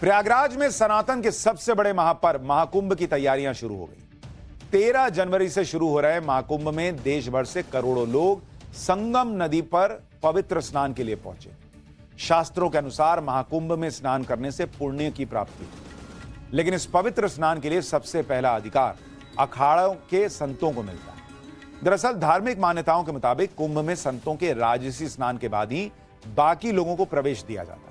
प्रयागराज में सनातन के सबसे बड़े महापर्व महाकुंभ की तैयारियां शुरू हो गई। 13 जनवरी से शुरू हो रहे महाकुंभ में देश भर से करोड़ों लोग संगम नदी पर पवित्र स्नान के लिए पहुंचे। शास्त्रों के अनुसार महाकुंभ में स्नान करने से पुण्य की प्राप्ति है, लेकिन इस पवित्र स्नान के लिए सबसे पहला अधिकार अखाड़ों के संतों को मिलता है। दरअसल धार्मिक मान्यताओं के मुताबिक कुंभ में संतों के राजसी स्नान के बाद ही बाकी लोगों को प्रवेश दिया जाता है।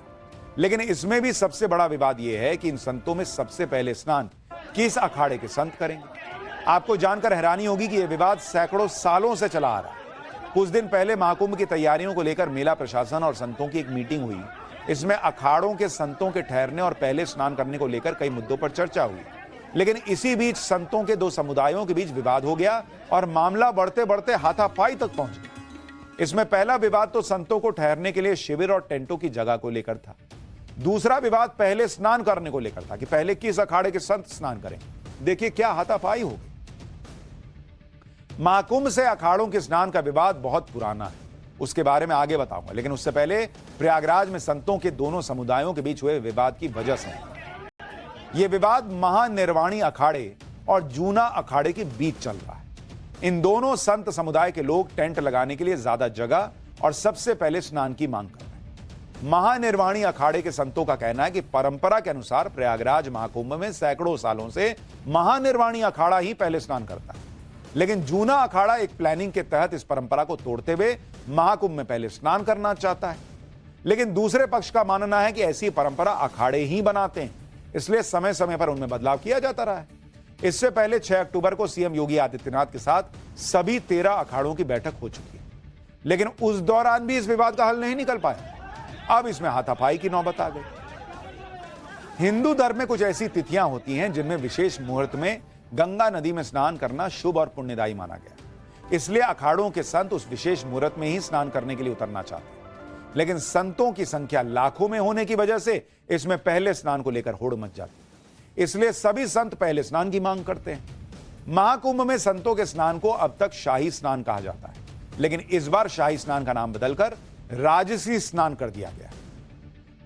लेकिन इसमें भी सबसे बड़ा विवाद यह है कि इन संतों में सबसे पहले स्नान किस अखाड़े के संत करेंगे। आपको जानकर हैरानी होगी कि यह विवाद सैकड़ों सालों से चला आ रहा है। कुछ दिन पहले महाकुंभ की तैयारियों को लेकर मेला प्रशासन और संतों की एक मीटिंग हुई। इसमें अखाड़ों के संतों के ठहरने और पहले स्नान करने को लेकर कई मुद्दों पर चर्चा हुई। लेकिन इसी बीच संतों के दो समुदायों के बीच विवाद हो गया और मामला बढ़ते बढ़ते हाथापाई तक पहुंच गया। इसमें पहला विवाद तो संतों को ठहरने के लिए शिविर और टेंटों की जगह को लेकर था। दूसरा विवाद पहले स्नान करने को लेकर था कि पहले किस अखाड़े के संत स्नान करें। देखिए क्या हाथापाई हो गई। महाकुंभ से अखाड़ों के स्नान का विवाद बहुत पुराना है, उसके बारे में आगे बताऊंगा। लेकिन उससे पहले प्रयागराज में संतों के दोनों समुदायों के बीच हुए विवाद की वजह से यह विवाद महानिर्वाणी अखाड़े और जूना अखाड़े के बीच चल रहा है। इन दोनों संत समुदाय के लोग टेंट लगाने के लिए ज्यादा जगह और सबसे पहले स्नान की मांग कर रहे हैं। महानिर्वाणी अखाड़े के संतों का कहना है कि परंपरा के अनुसार प्रयागराज महाकुंभ में सैकड़ों सालों से महानिर्वाणी अखाड़ा ही पहले स्नान करता है, लेकिन जूना अखाड़ा एक प्लानिंग के तहत इस परंपरा को तोड़ते हुए महाकुंभ में पहले स्नान करना चाहता है। लेकिन दूसरे पक्ष का मानना है कि ऐसी परंपरा अखाड़े ही बनाते हैं, इसलिए समय समय पर उनमें बदलाव किया जाता रहा है। इससे पहले 6 अक्टूबर को सीएम योगी आदित्यनाथ के साथ सभी 13 अखाड़ों की बैठक हो चुकी है, लेकिन उस दौरान भी इस विवाद का हल नहीं निकल पाया। अब इसमें हाथापाई की नौबत आ गई। हिंदू धर्म में कुछ ऐसी तिथियां होती हैं जिनमें विशेष मुहूर्त में गंगा नदी में स्नान करना शुभ और पुण्यदायी माना गया। इसलिए अखाड़ों के संत उस विशेष मुहूर्त में ही स्नान करने के लिए उतरना चाहते हैं। लेकिन संतों की संख्या लाखों में होने की वजह से इसमें पहले स्नान को लेकर होड़ मच जाती है। इसलिए सभी संत पहले स्नान की मांग करते हैं। महाकुंभ में संतों के स्नान को अब तक शाही स्नान कहा जाता है, लेकिन इस बार शाही स्नान का नाम बदलकर राजसी स्नान कर दिया गया।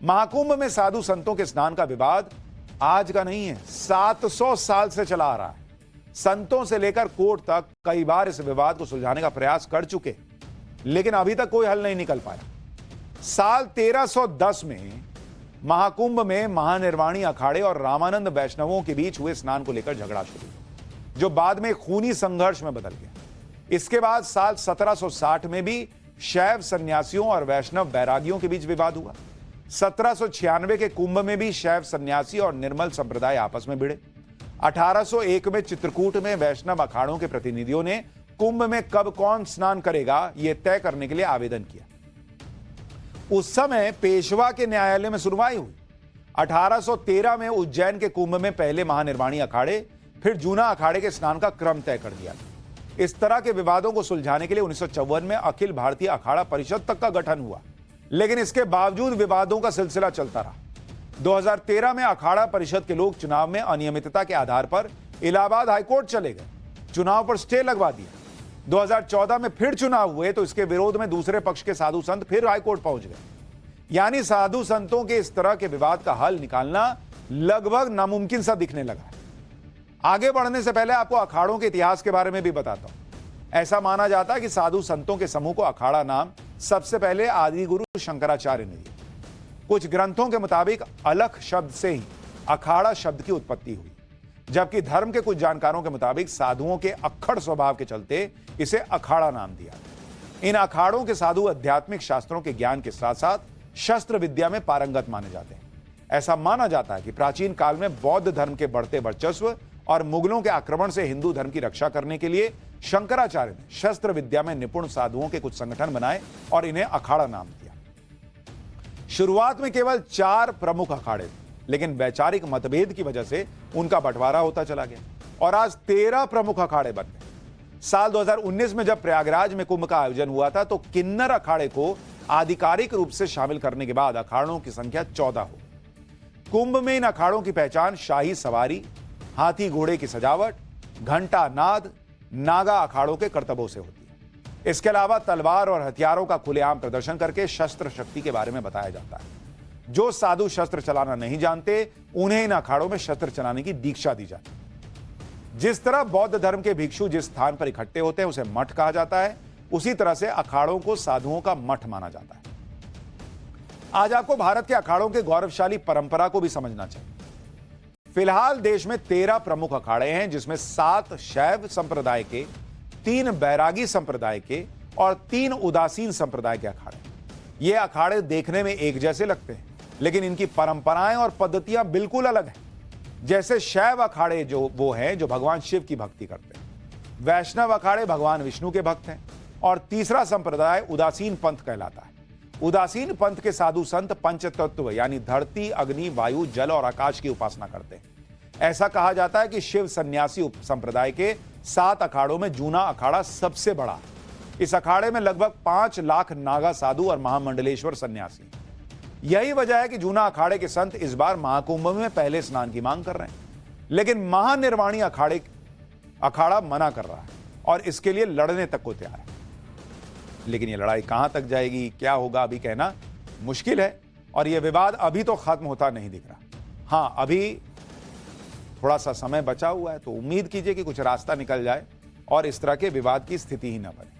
महाकुंभ में साधु संतों के स्नान का विवाद आज का नहीं है, 700 साल से चला आ रहा है। संतों से लेकर कोर्ट तक कई बार इस विवाद को सुलझाने का प्रयास कर चुके, लेकिन अभी तक कोई हल नहीं निकल पाया। साल 1310 में महाकुंभ में महानिर्वाणी अखाड़े और रामानंद वैष्णवों के बीच हुए स्नान को लेकर झगड़ा शुरू, जो बाद में खूनी संघर्ष में बदल गया। इसके बाद साल 1760 में भी शैव सन्यासियों और वैष्णव बैरागियों के बीच विवाद हुआ। 1796 के कुंभ में भी शैव सन्यासी और निर्मल संप्रदाय आपस में भिड़े। 1801 में चित्रकूट में वैष्णव अखाड़ों के प्रतिनिधियों ने कुंभ में कब कौन स्नान करेगा यह तय करने के लिए आवेदन किया। उस समय पेशवा के न्यायालय में सुनवाई हुई। 1813 में उज्जैन के कुंभ में पहले महानिर्वाणी अखाड़े फिर जूना अखाड़े के स्नान का क्रम तय कर दिया गया। इस तरह के विवादों को सुलझाने के लिए 1954 में अखिल भारतीय अखाड़ा परिषद तक का गठन हुआ, लेकिन इसके बावजूद विवादों का सिलसिला चलता रहा। 2013 में अखाड़ा परिषद के लोग चुनाव में अनियमितता के आधार पर इलाहाबाद हाईकोर्ट चले गए, चुनाव पर स्टे लगवा दिया। 2014 में फिर चुनाव हुए तो इसके विरोध में दूसरे पक्ष के साधु संत फिर हाईकोर्ट पहुंच गए। यानी साधु संतों के इस तरह के विवाद का हल निकालना लगभग नामुमकिन सा दिखने लगा है। आगे बढ़ने से पहले आपको अखाड़ों के इतिहास के बारे में भी बताता हूं। ऐसा माना जाता है कि साधु संतों के समूह को अखाड़ा नाम सबसे पहले आदि गुरु शंकराचार्य ने दिया। कुछ ग्रंथों के मुताबिक अलख शब्द से ही अखाड़ा शब्द की उत्पत्ति हुई, जबकि धर्म के कुछ जानकारों के मुताबिक साधुओं के अक्खड़ स्वभाव के चलते इसे अखाड़ा नाम दिया। इन अखाड़ों के साधु आध्यात्मिक शास्त्रों के ज्ञान के साथ साथ शस्त्र विद्या में पारंगत माने जाते हैं। ऐसा माना जाता है कि प्राचीन काल में बौद्ध धर्म के बढ़ते वर्चस्व और मुगलों के आक्रमण से हिंदू धर्म की रक्षा करने के लिए शंकराचार्य ने शस्त्र विद्या में निपुण साधुओं के कुछ संगठन बनाए और इन्हें अखाड़ा नाम दिया। शुरुआत में केवल 4 प्रमुख अखाड़े थे, लेकिन वैचारिक मतभेद की वजह से उनका बंटवारा होता चला गया और आज 13 प्रमुख अखाड़े बन गए। साल 2019 में जब प्रयागराज में कुंभ का आयोजन हुआ था तो किन्नर अखाड़े को आधिकारिक रूप से शामिल करने के बाद अखाड़ों की संख्या 14 हो गई। कुंभ में इन अखाड़ों की पहचान शाही सवारी, हाथी घोड़े की सजावट, घंटा नाद, नागा अखाड़ों के करतबों से होती है। इसके अलावा तलवार और हथियारों का खुलेआम प्रदर्शन करके शस्त्र शक्ति के बारे में बताया जाता है। जो साधु शस्त्र चलाना नहीं जानते उन्हें इन अखाड़ों में शस्त्र चलाने की दीक्षा दी जाती है। जिस तरह बौद्ध धर्म के भिक्षु जिस स्थान पर इकट्ठे होते हैं उसे मठ कहा जाता है, उसी तरह से अखाड़ों को साधुओं का मठ माना जाता है। आज आपको भारत के अखाड़ों के गौरवशाली परंपरा को भी समझना चाहिए। फिलहाल देश में 13 प्रमुख अखाड़े हैं, जिसमें 7 शैव संप्रदाय के, 3 बैरागी संप्रदाय के और 3 उदासीन संप्रदाय के अखाड़े। ये अखाड़े देखने में एक जैसे लगते हैं, लेकिन इनकी परंपराएं और पद्धतियां बिल्कुल अलग हैं। जैसे शैव अखाड़े जो वो हैं जो भगवान शिव की भक्ति करते हैं, वैष्णव अखाड़े भगवान विष्णु के भक्त हैं, और तीसरा संप्रदाय उदासीन पंथ कहलाता है। उदासीन पंथ के साधु संत पंच तत्व यानी धरती, अग्नि, वायु, जल और आकाश की उपासना करते हैं। ऐसा कहा जाता है कि शिव सन्यासी संप्रदाय के 7 अखाड़ों में जूना अखाड़ा सबसे बड़ा है। इस अखाड़े में लगभग 5 लाख नागा साधु और महामंडलेश्वर सन्यासी। यही वजह है कि जूना अखाड़े के संत इस बार महाकुंभ में पहले स्नान की मांग कर रहे हैं, लेकिन महानिर्वाणी अखाड़ा मना कर रहा है और इसके लिए लड़ने तक को तैयार है। लेकिन यह लड़ाई कहां तक जाएगी, क्या होगा, अभी कहना मुश्किल है, और यह विवाद अभी तो खत्म होता नहीं दिख रहा। हां, अभी थोड़ा सा समय बचा हुआ है, तो उम्मीद कीजिए कि कुछ रास्ता निकल जाए और इस तरह के विवाद की स्थिति ही न बने।